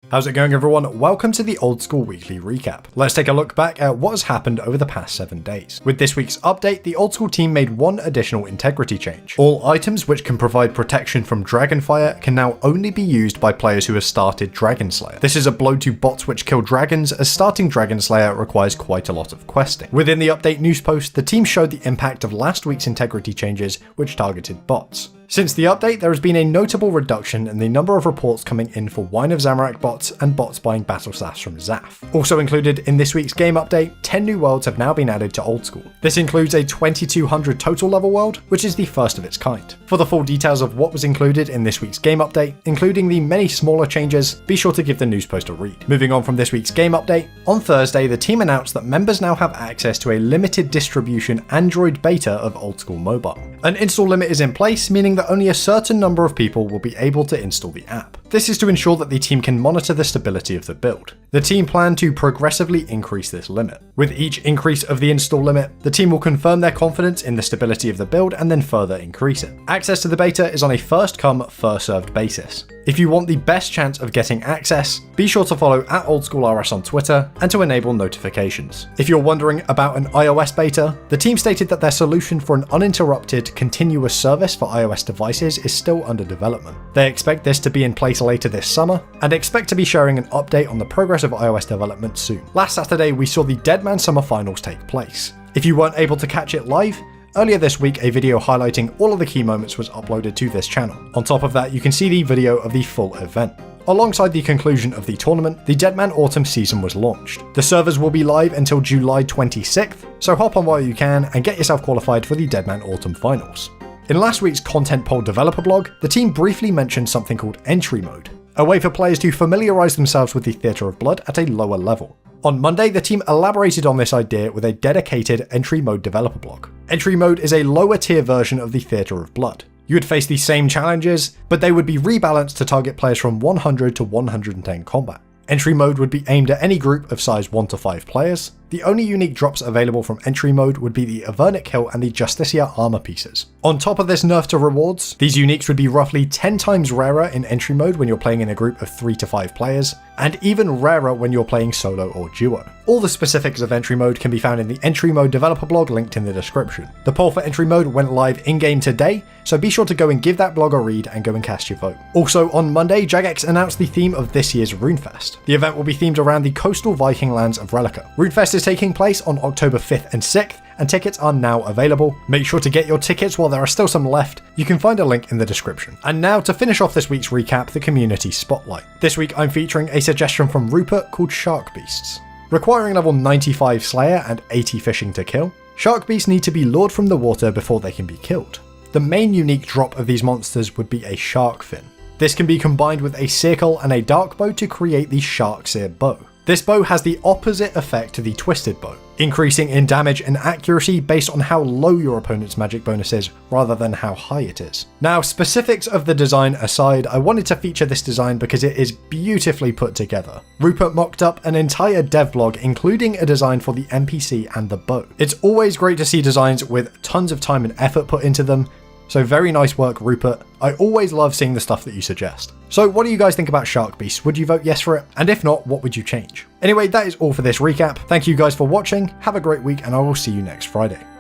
How's it going, everyone? Welcome to the Old School Weekly Recap. Let's take a look back at what has happened over the past 7 days. With this week's update, the Old School team made one additional integrity change. All items which can provide protection from Dragonfire can now only be used by players who have started Dragonslayer. This is a blow to bots which kill dragons, as starting Dragonslayer requires quite a lot of questing. Within the update news post, the team showed the impact of last week's integrity changes which targeted bots. Since the update, there has been a notable reduction in the number of reports coming in for Wine of Zamorak bots and bots buying battle staffs from Zaf. Also included in this week's game update, 10 new worlds have now been added to Old School. This includes a 2200 total level world, which is the first of its kind. For the full details of what was included in this week's game update, including the many smaller changes, be sure to give the news post a read. Moving on from this week's game update, on Thursday the team announced that members now have access to a limited distribution Android beta of Old School Mobile. An install limit is in place, meaning that only a certain number of people will be able to install the app. This is to ensure that the team can monitor the stability of the build. The team plan to progressively increase this limit. With each increase of the install limit, the team will confirm their confidence in the stability of the build and then further increase it. Access to the beta is on a first come, first served basis. If you want the best chance of getting access, be sure to follow @OldSchoolRS on Twitter and to enable notifications. If you're wondering about an iOS beta, the team stated that their solution for an uninterrupted, continuous service for iOS devices is still under development. They expect this to be in place later this summer, and expect to be sharing an update on the progress of iOS development soon. Last Saturday, we saw the Deadman Summer Finals take place. If you weren't able to catch it live, earlier this week, a video highlighting all of the key moments was uploaded to this channel. On top of that, you can see the video of the full event. Alongside the conclusion of the tournament, the Deadman Autumn season was launched. The servers will be live until July 26th, so hop on while you can and get yourself qualified for the Deadman Autumn Finals. In last week's Content Poll developer blog, the team briefly mentioned something called Entry Mode, a way for players to familiarise themselves with the Theatre of Blood at a lower level. On Monday, the team elaborated on this idea with a dedicated Entry Mode developer blog. Entry Mode is a lower tier version of the Theatre of Blood. You would face the same challenges, but they would be rebalanced to target players from 100 to 110 combat. Entry Mode would be aimed at any group of size 1 to 5 players. The only unique drops available from Entry Mode would be the Avernic Hill and the Justicia armor pieces. On top of this nerf to rewards, these uniques would be roughly 10 times rarer in Entry Mode when you're playing in a group of 3 to 5 players, and even rarer when you're playing solo or duo. All the specifics of Entry Mode can be found in the Entry Mode developer blog linked in the description. The poll for Entry Mode went live in-game today, so be sure to go and give that blog a read and go and cast your vote. Also on Monday, Jagex announced the theme of this year's RuneFest. The event will be themed around the coastal Viking lands of Relica. RuneFest is taking place on October 5th and 6th, and tickets are now available. Make sure to get your tickets while there are still some left. You can find a link in the description. And now to finish off this week's recap, the community spotlight. This week I'm featuring a suggestion from Rupert called Shark Beasts. Requiring level 95 Slayer and 80 Fishing to kill, Shark Beasts need to be lured from the water before they can be killed. The main unique drop of these monsters would be a shark fin. This can be combined with a circle and a dark bow to create the Shark Seer bow. This bow has the opposite effect to the Twisted Bow, increasing in damage and accuracy based on how low your opponent's magic bonus is rather than how high it is. Now, specifics of the design aside, I wanted to feature this design because it is beautifully put together. Rupert mocked up an entire dev blog including a design for the NPC and the bow. It's always great to see designs with tons of time and effort put into them, so very nice work, Rupert. I always love seeing the stuff that you suggest. So what do you guys think about Shark Beast? Would you vote yes for it? And if not, what would you change? Anyway, that is all for this recap. Thank you guys for watching, have a great week, and I will see you next Friday.